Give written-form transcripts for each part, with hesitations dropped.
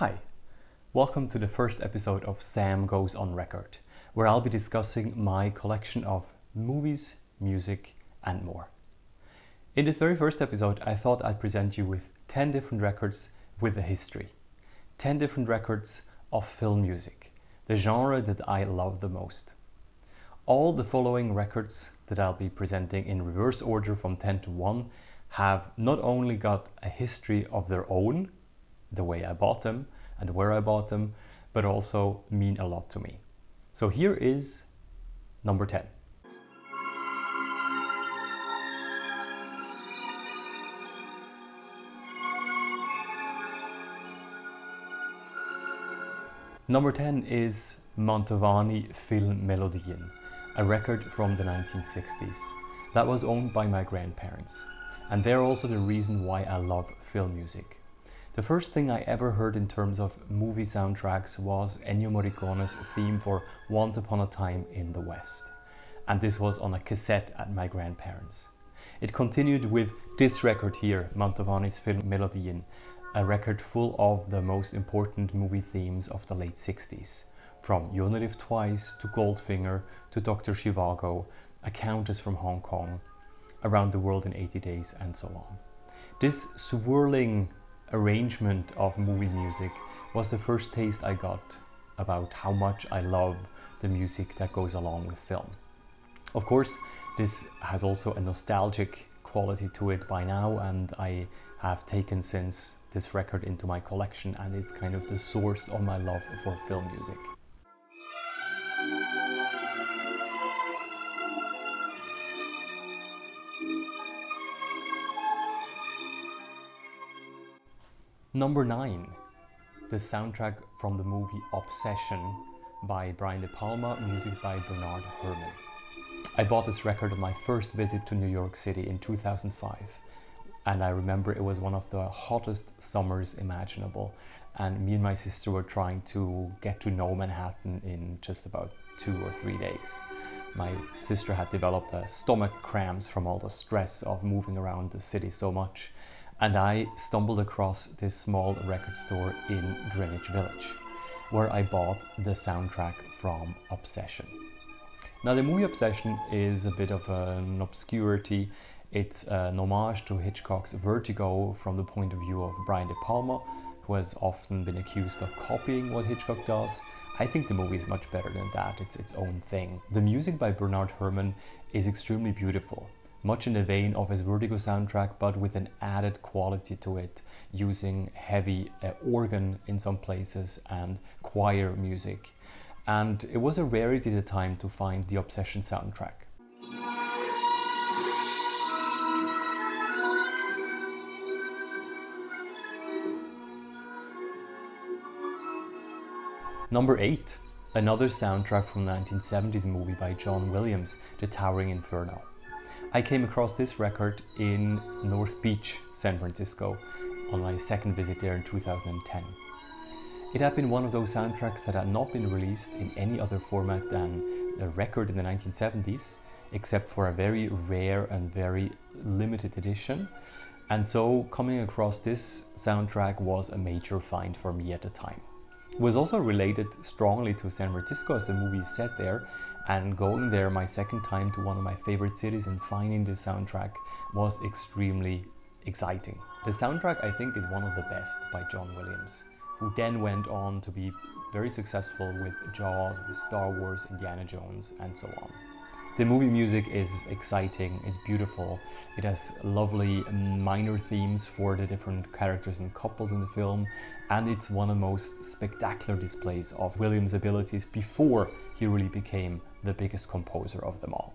Hi, welcome to the first episode of Sam Goes on Record, where I'll be discussing my collection of movies, music, and more. In this very first episode, I thought I'd present you with 10 different records with a history. 10 different records of film music, the genre that I love the most. All the following records that I'll be presenting in reverse order from 10 to 1 have not only got a history of their own, the way I bought them and where I bought them, but also mean a lot to me. So here is number 10. Number 10 is Mantovani Film Melodien, a record from the 1960s that was owned by my grandparents. And they're also the reason why I love film music. The first thing I ever heard in terms of movie soundtracks was Ennio Morricone's theme for Once Upon a Time in the West. And this was on a cassette at my grandparents'. It continued with this record here, Mantovani's Film Melodien, a record full of the most important movie themes of the late 60s. From You Only Live Twice to Goldfinger to Dr. Zhivago, A Countess from Hong Kong, Around the World in 80 Days, and so on. This swirling arrangement of movie music was the first taste I got about how much I love the music that goes along with film. Of course, this has also a nostalgic quality to it by now, and I have taken since this record into my collection, and it's kind of the source of my love for film music. Number 9, the soundtrack from the movie Obsession by Brian De Palma, music by Bernard Herrmann. I bought this record on my first visit to New York City in 2005, and I remember it was one of the hottest summers imaginable, and me and my sister were trying to get to know Manhattan in just about 2 or 3 days. My sister had developed stomach cramps from all the stress of moving around the city so much, and I stumbled across this small record store in Greenwich Village, where I bought the soundtrack from Obsession. Now, the movie Obsession is a bit of an obscurity. It's an homage to Hitchcock's Vertigo from the point of view of Brian De Palma, who has often been accused of copying what Hitchcock does. I think the movie is much better than that. It's its own thing. The music by Bernard Herrmann is extremely beautiful, much in the vein of his Vertigo soundtrack, but with an added quality to it, using heavy organ in some places and choir music. And it was a rarity at the time to find the Obsession soundtrack. Number 8, another soundtrack from the 1970s movie by John Williams, The Towering Inferno. I came across this record in North Beach, San Francisco, on my second visit there in 2010. It had been one of those soundtracks that had not been released in any other format than a record in the 1970s, except for a very rare and very limited edition. And so coming across this soundtrack was a major find for me at the time. It was also related strongly to San Francisco, as the movie is set there, and going there my second time to one of my favorite cities and finding this soundtrack was extremely exciting. The soundtrack, I think, is one of the best by John Williams, who then went on to be very successful with Jaws, with Star Wars, Indiana Jones, and so on. The movie music is exciting, it's beautiful, it has lovely minor themes for the different characters and couples in the film, and it's one of the most spectacular displays of Williams' abilities before he really became the biggest composer of them all.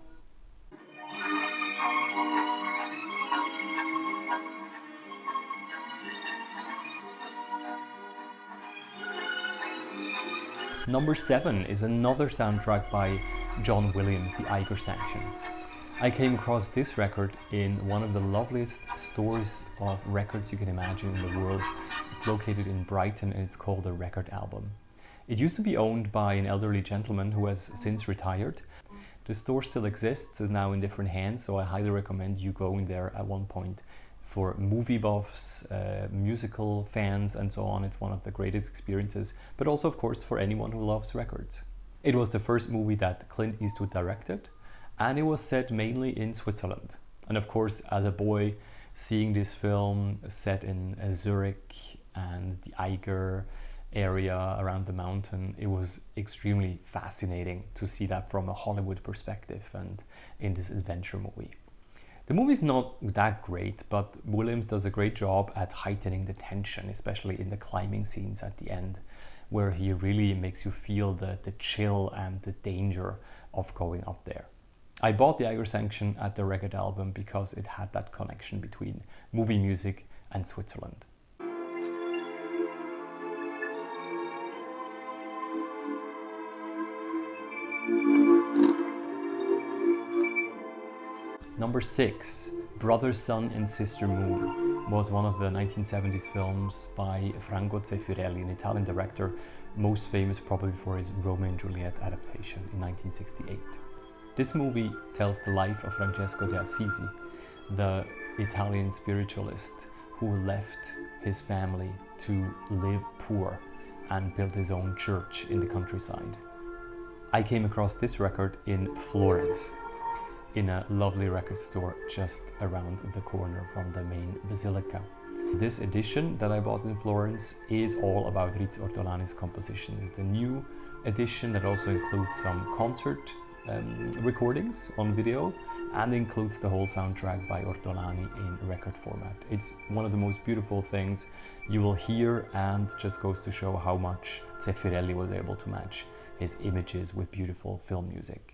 Number 7 is another soundtrack by John Williams, The Eiger Sanction. I came across this record in one of the loveliest stores of records you can imagine in the world. It's located in Brighton and it's called a Record Album. It used to be owned by an elderly gentleman who has since retired. The store still exists, is now in different hands, so I highly recommend you going there at one point For movie buffs, musical fans and so on, it's one of the greatest experiences, but also of course for anyone who loves records. It was the first movie that Clint Eastwood directed, and it was set mainly in Switzerland. And of course, as a boy, seeing this film set in Zurich and the Eiger area around the mountain, it was extremely fascinating to see that from a Hollywood perspective and in this adventure movie. The movie's not that great, but Williams does a great job at heightening the tension, especially in the climbing scenes at the end, where he really makes you feel the chill and the danger of going up there. I bought the Eiger Sanction at the record album because it had that connection between movie music and Switzerland. Number 6, Brother, Sun and Sister Moon was one of the 1970s films by Franco Zeffirelli, an Italian director, most famous probably for his Romeo and Juliet adaptation in 1968. This movie tells the life of Francesco de Assisi, the Italian spiritualist who left his family to live poor and built his own church in the countryside. I came across this record in Florence, in a lovely record store just around the corner from the main basilica. This edition that I bought in Florence is all about Riz Ortolani's compositions. It's a new edition that also includes some concert recordings on video and includes the whole soundtrack by Ortolani in record format. It's one of the most beautiful things you will hear, and just goes to show how much Zeffirelli was able to match his images with beautiful film music.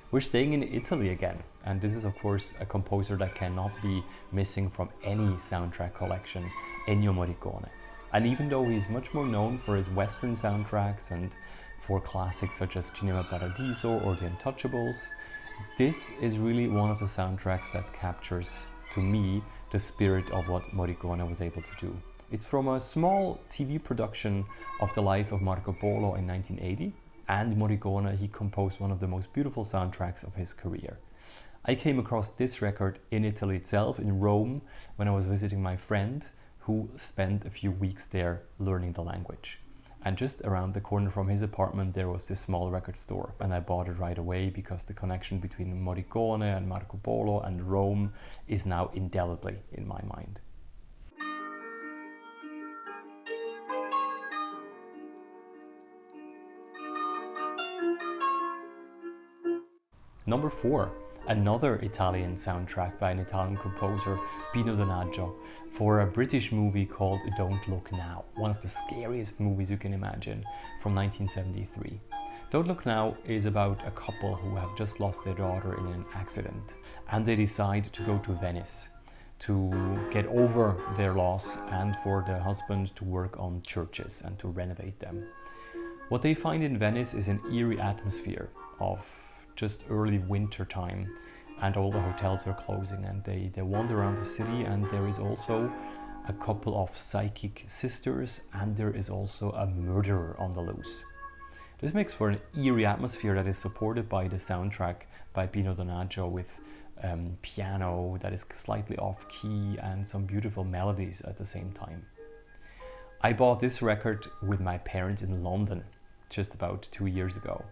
We're staying in Italy again, and this is of course a composer that cannot be missing from any soundtrack collection, Ennio Morricone. And even though he's much more known for his Western soundtracks and for classics such as Cinema Paradiso or The Untouchables, this is really one of the soundtracks that captures, to me, the spirit of what Morricone was able to do. It's from a small TV production of the life of Marco Polo in 1980, and Morricone, he composed one of the most beautiful soundtracks of his career. I came across this record in Italy itself, in Rome, when I was visiting my friend who spent a few weeks there learning the language. And just around the corner from his apartment there was this small record store, and I bought it right away because the connection between Morricone and Marco Polo and Rome is now indelibly in my mind. Number 4, another Italian soundtrack by an Italian composer, Pino Donaggio, for a British movie called Don't Look Now, one of the scariest movies you can imagine, from 1973. Don't Look Now is about a couple who have just lost their daughter in an accident, and they decide to go to Venice to get over their loss and for the husband to work on churches and to renovate them. What they find in Venice is an eerie atmosphere of just early winter time, and all the hotels are closing, and they wander around the city, and there is also a couple of psychic sisters, and there is also a murderer on the loose. This makes for an eerie atmosphere that is supported by the soundtrack by Pino Donaggio with piano that is slightly off key and some beautiful melodies at the same time. I bought this record with my parents in London just about 2 years ago,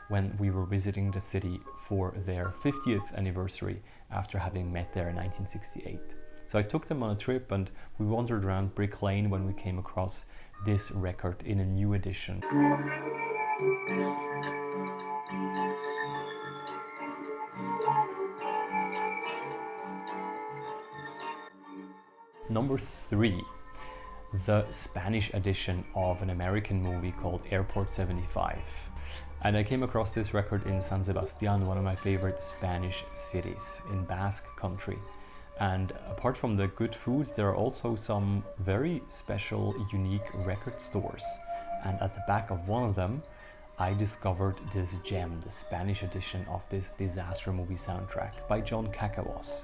when we were visiting the city for their 50th anniversary after having met there in 1968. So I took them on a trip and we wandered around Brick Lane when we came across this record in a new edition. Number 3, the Spanish edition of an American movie called Airport 75. And I came across this record in San Sebastián, one of my favorite Spanish cities in Basque country. And apart from the good foods, there are also some very special, unique record stores. And at the back of one of them, I discovered this gem, the Spanish edition of this disaster movie soundtrack by John Cacawas.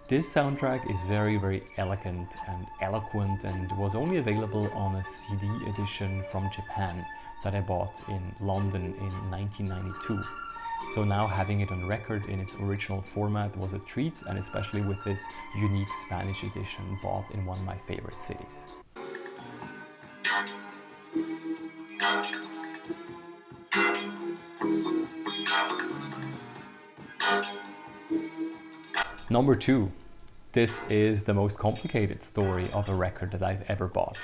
This soundtrack is very elegant and eloquent and was only available on a CD edition from Japan that I bought in London in 1992. So now having it on record in its original format was a treat, and especially with this unique Spanish edition bought in one of my favorite cities. Number 2. This is the most complicated story of a record that I've ever bought.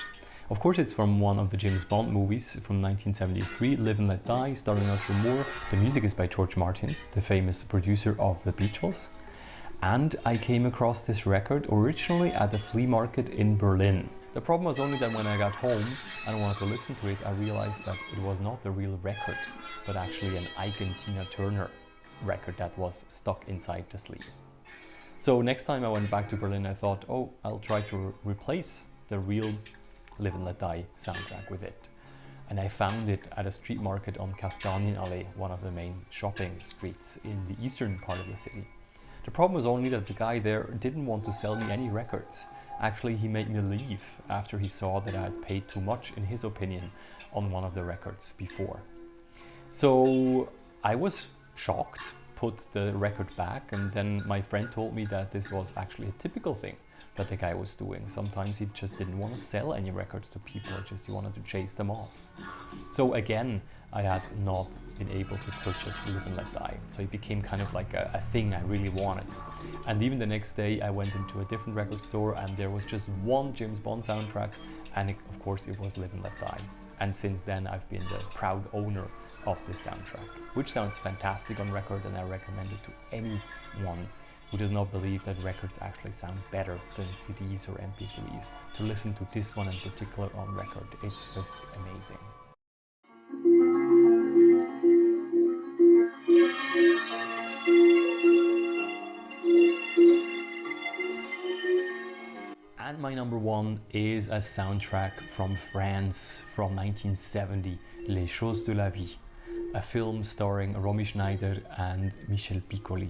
Of course, it's from one of the James Bond movies from 1973, Live and Let Die, starring Roger Moore. The music is by George Martin, the famous producer of the Beatles. And I came across this record originally at a flea market in Berlin. The problem was only that when I got home and wanted to listen to it, I realized that it was not the real record, but actually an Ike and Tina Turner record that was stuck inside the sleeve. So next time I went back to Berlin, I thought, oh, I'll try to replace the real Live and Let Die soundtrack with it. And I found it at a street market on Kastanienallee, one of the main shopping streets in the eastern part of the city. The problem was only that the guy there didn't want to sell me any records. Actually, he made me leave after he saw that I had paid too much, in his opinion, on one of the records before. So I was shocked, put the record back, and then my friend told me that this was actually a typical thing that the guy was doing. Sometimes he just didn't want to sell any records to people, just he wanted to chase them off. So again, I had not been able to purchase Live and Let Die. So it became kind of like a thing I really wanted. And even the next day I went into a different record store and there was just one James Bond soundtrack, and of course it was Live and Let Die. And since then I've been the proud owner of this soundtrack, which sounds fantastic on record, and I recommend it to anyone who does not believe that records actually sound better than CDs or MP3s to listen to this one in particular on record. It's just amazing. And my number 1 is a soundtrack from France from 1970, Les Choses de la Vie, a film starring Romy Schneider and Michel Piccoli,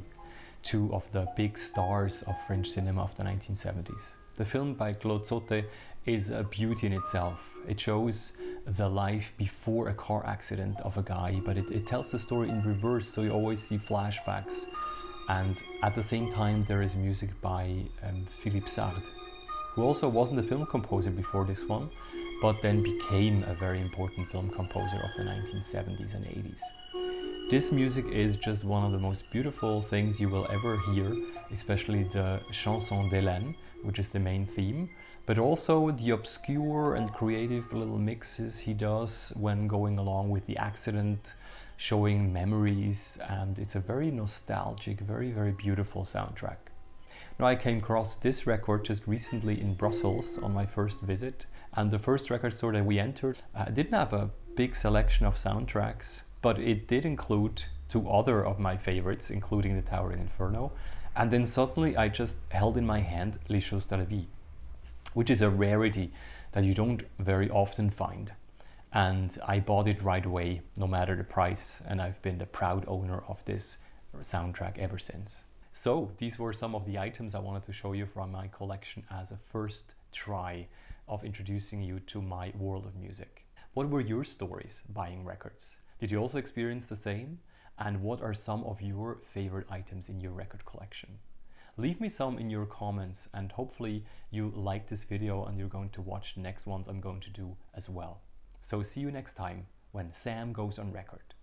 two of the big stars of French cinema of the 1970s. The film by Claude Sautet is a beauty in itself. It shows the life before a car accident of a guy, but it tells the story in reverse, so you always see flashbacks. And at the same time there is music by Philippe Sard, who also wasn't a film composer before this one, but then became a very important film composer of the 1970s and 80s. This music is just one of the most beautiful things you will ever hear, especially the Chanson d'Hélène, which is the main theme, but also the obscure and creative little mixes he does when going along with the accident, showing memories, and it's a very nostalgic, very beautiful soundtrack. Now, I came across this record just recently in Brussels on my first visit, and the first record store that we entered didn't have a big selection of soundtracks, but it did include 2 other of my favorites, including The Towering Inferno. And then suddenly I just held in my hand Les Choses de la Vie, which is a rarity that you don't very often find. And I bought it right away, no matter the price, and I've been the proud owner of this soundtrack ever since. So these were some of the items I wanted to show you from my collection as a first try of introducing you to my world of music. What were your stories buying records? Did you also experience the same? And what are some of your favorite items in your record collection? Leave me some in your comments, and hopefully you like this video and you're going to watch the next ones I'm going to do as well. So see you next time when Sam goes on record.